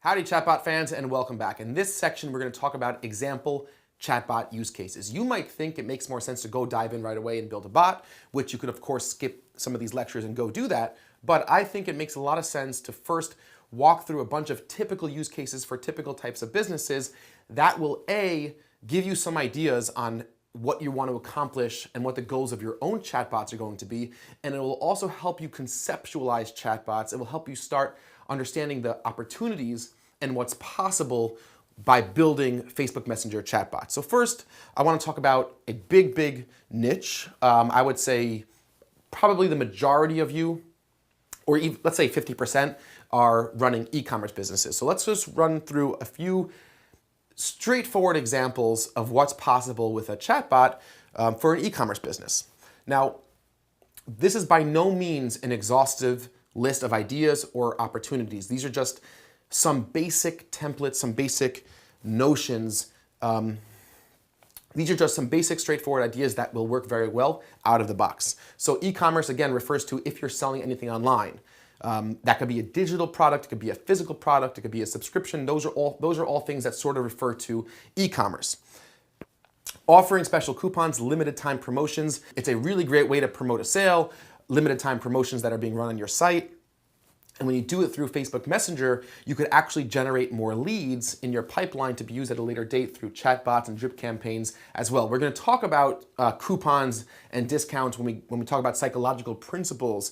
Howdy chatbot fans and welcome back. In this section, we're going to talk about example chatbot use cases. You might think it makes more sense to go dive in right away and build a bot, which you could of course skip some of these lectures and go do that. But I think it makes a lot of sense to first walk through a bunch of typical use cases for typical types of businesses that will A, give you some ideas on what you want to accomplish and what the goals of your own chatbots are going to be. And it will also help you conceptualize chatbots. It will help you start understanding the opportunities and what's possible by building Facebook Messenger chatbots. So first, I want to talk about a big niche. I would say probably the majority of you, or even, let's say 50%, are running e-commerce businesses. So let's just run through a few straightforward examples of what's possible with a chatbot for an e-commerce business. Now, this is by no means an exhaustive list of ideas or opportunities. These are just some basic templates, some basic notions. These are just some basic straightforward ideas that will work very well out of the box. So e-commerce, again, refers to if you're selling anything online. That could be a digital product, it could be a physical product, it could be a subscription. Those are all things that sort of refer to e-commerce. Offering special coupons, limited time promotions. It's a really great way to promote a sale, limited time promotions that are being run on your site. And when you do it through Facebook Messenger, you could actually generate more leads in your pipeline to be used at a later date through chatbots and drip campaigns as well. We're going to talk about coupons and discounts when we talk about psychological principles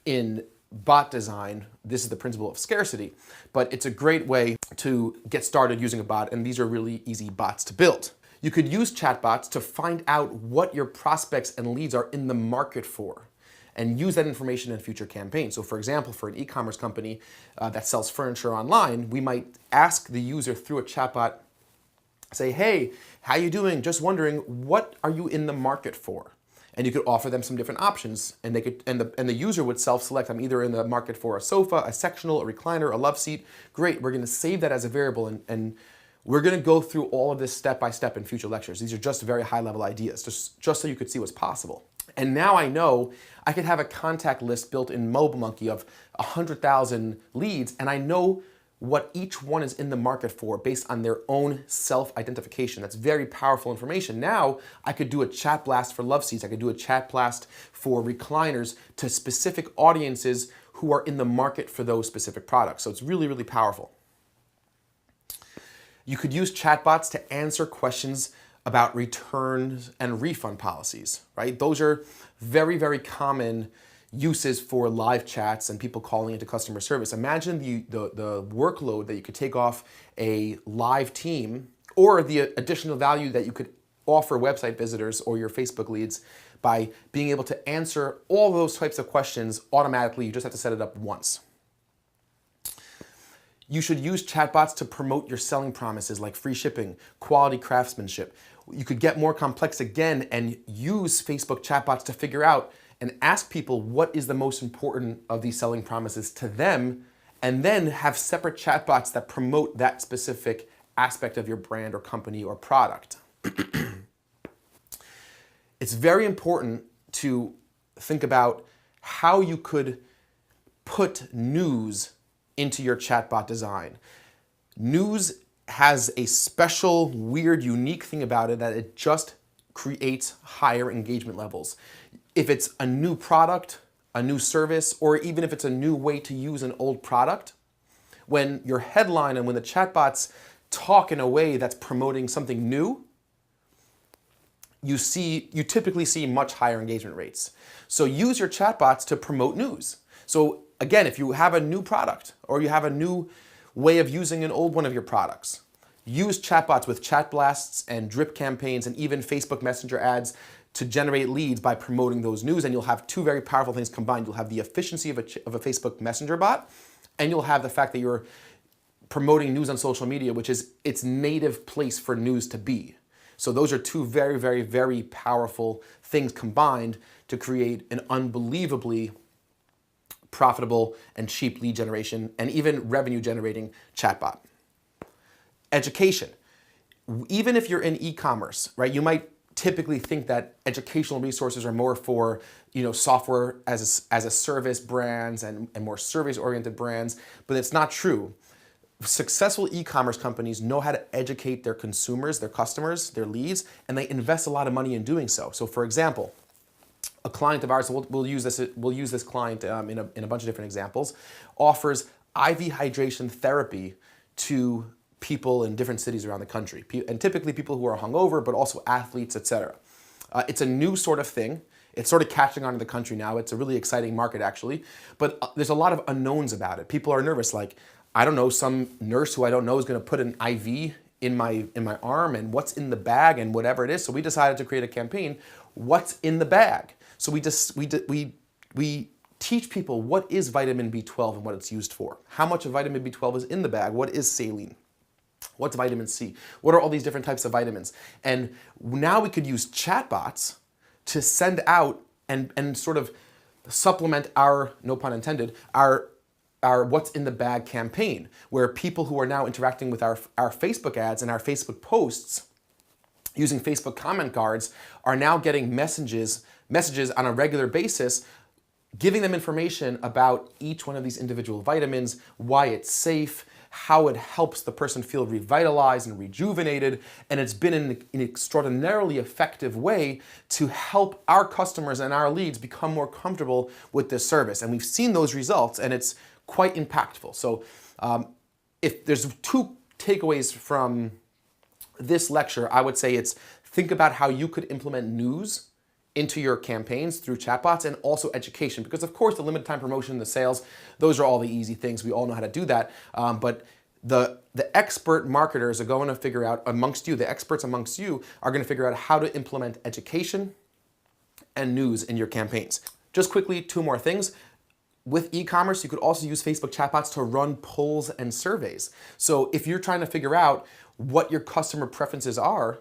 in bot design. This is the principle of scarcity, but it's a great way to get started using a bot, and these are really easy bots to build. You could use chatbots to find out what your prospects and leads are in the market for, and use that information in future campaigns. So for example, for an e-commerce company that sells furniture online, we might ask the user through a chatbot, say, hey, how you doing? Just wondering, what are you in the market for? And you could offer them some different options, and they could, and the user would self-select, I'm either in the market for a sofa, a sectional, a recliner, a love seat. Great, we're gonna save that as a variable, and we're gonna go through all of this step by step in future lectures. These are just very high level ideas, just so you could see what's possible. And now I know I could have a contact list built in MobileMonkey of 100,000 leads, and I know what each one is in the market for based on their own self-identification. That's very powerful information. Now I could do a chat blast for love seats. I could do a chat blast for recliners to specific audiences who are in the market for those specific products. So it's really powerful. You could use chatbots to answer questions about returns and refund policies, right? Those are very common uses for live chats and people calling into customer service. Imagine the workload that you could take off a live team, or the additional value that you could offer website visitors or your Facebook leads by being able to answer all those types of questions automatically. You just have to set it up once. You should use chatbots to promote your selling promises like free shipping, quality craftsmanship. You could get more complex again and use Facebook chatbots to figure out and ask people what is the most important of these selling promises to them, and then have separate chatbots that promote that specific aspect of your brand or company or product. It's very important to think about how you could put news into your chatbot design. News has a special, weird, unique thing about it that it just creates higher engagement levels. If it's a new product, a new service, or even if it's a new way to use an old product, when your headline and when the chatbots talk in a way that's promoting something new, you typically see much higher engagement rates. So use your chatbots to promote news. So again, if you have a new product or you have a new way of using an old one of your products, use chatbots with chat blasts and drip campaigns and even Facebook Messenger ads to generate leads by promoting those news, and you'll have two very powerful things combined. You'll have the efficiency of a Facebook Messenger bot, and you'll have the fact that you're promoting news on social media, which is its native place for news to be. So those are two very powerful things combined to create an unbelievably profitable and cheap lead generation and even revenue generating chatbot. Education. Even if you're in e-commerce, right, you might typically think that educational resources are more for, software as a service brands and more service-oriented brands, but it's not true. Successful e-commerce companies know how to educate their consumers, their customers, their leads, and they invest a lot of money in doing so. So for example, a client of ours, we'll use this client in a bunch of different examples, offers IV hydration therapy to people in different cities around the country, and typically people who are hungover, but also athletes, etc. It's a new sort of thing. It's sort of catching on in the country now. It's a really exciting market actually, but there's a lot of unknowns about it. People are nervous, like, I don't know, some nurse who I don't know is going to put an IV in my arm, and what's in the bag and whatever it is. So we decided to create a campaign, what's in the bag? So we teach people what is vitamin B12 and what it's used for. How much of vitamin B12 is in the bag? What is saline? What's vitamin C? What are all these different types of vitamins? And now we could use chatbots to send out and sort of supplement our, no pun intended, our what's in the bag campaign, where people who are now interacting with our Facebook ads and our Facebook posts using Facebook comment cards are now getting messages on a regular basis, giving them information about each one of these individual vitamins, why it's safe, how it helps the person feel revitalized and rejuvenated, and it's been an extraordinarily effective way to help our customers and our leads become more comfortable with this service. And we've seen those results, and it's quite impactful. So if there's two takeaways from this lecture, I would say it's think about how you could implement news into your campaigns through chatbots, and also education, because of course the limited time promotion, the sales, those are all the easy things. We all know how to do that. But the expert marketers are going to figure out amongst you, the experts amongst you are going to figure out how to implement education and news in your campaigns. Just quickly, two more things. With e-commerce, you could also use Facebook chatbots to run polls and surveys. So if you're trying to figure out what your customer preferences are,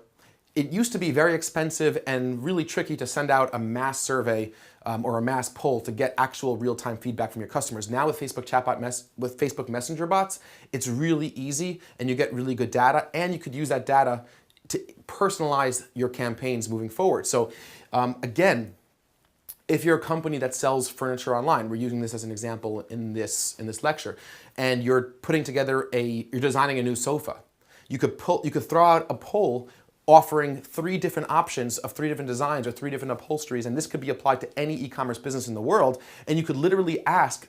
it used to be very expensive and really tricky to send out a mass survey or a mass poll to get actual real-time feedback from your customers. Now with Facebook with Facebook Messenger bots, it's really easy and you get really good data, and you could use that data to personalize your campaigns moving forward. So again, if you're a company that sells furniture online, we're using this as an example in this lecture, and you're putting together you're designing a new sofa, you could throw out a poll offering 3 different options of 3 different designs or 3 different upholsteries, and this could be applied to any e-commerce business in the world, and you could literally ask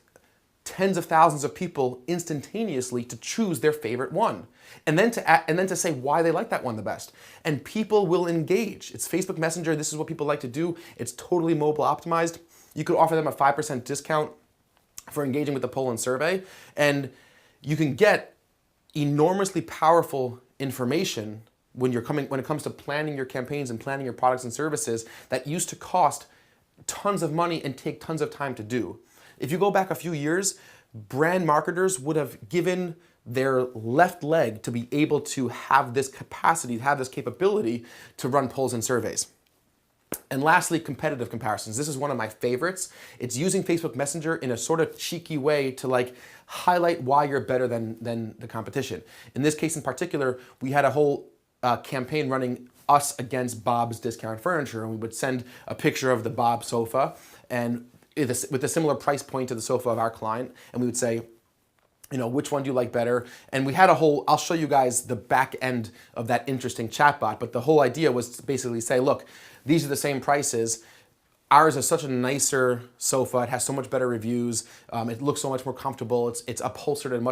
tens of thousands of people instantaneously to choose their favorite one, and then to say why they like that one the best. And people will engage. It's Facebook Messenger. This is what people like to do. It's totally mobile optimized. You could offer them a 5% discount for engaging with the poll and survey, and you can get enormously powerful information when it comes to planning your campaigns and planning your products and services that used to cost tons of money and take tons of time to do. If you go back a few years, brand marketers would have given their left leg to be able to have this capacity, have this capability to run polls and surveys. And lastly, competitive comparisons. This is one of my favorites. It's using Facebook Messenger in a sort of cheeky way to like highlight why you're better than the competition. In this case in particular, we had a whole campaign running us against Bob's Discount Furniture, and we would send a picture of the Bob sofa and with a similar price point to the sofa of our client, and we would say, you know, which one do you like better? And we had a whole, I'll show you guys the back end of that interesting chatbot, but the whole idea was to basically say, look, these are the same prices. Ours is such a nicer sofa. It has so much better reviews. It looks so much more comfortable. It's upholstered in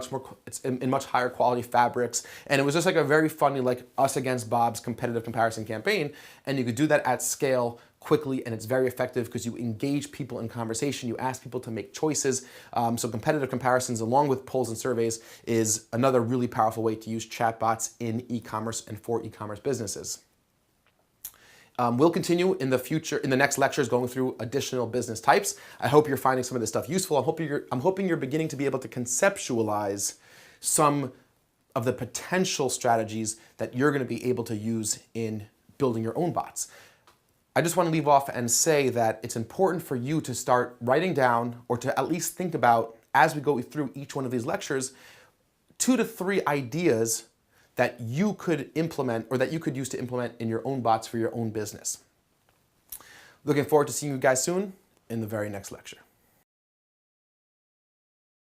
it's in much higher quality fabrics. And it was just like a very funny, like us against Bob's competitive comparison campaign. And you could do that at scale quickly, and it's very effective because you engage people in conversation. You ask people to make choices. So competitive comparisons along with polls and surveys is another really powerful way to use chatbots in e-commerce and for e-commerce businesses. We'll continue in the future, in the next lectures, going through additional business types. I hope you're finding some of this stuff useful. I'm hoping you're beginning to be able to conceptualize some of the potential strategies that you're going to be able to use in building your own bots. I just want to leave off and say that it's important for you to start writing down, or to at least think about, as we go through each one of these lectures, 2 to 3 ideas that you could implement, or that you could use to implement in your own bots for your own business. Looking forward to seeing you guys soon in the very next lecture.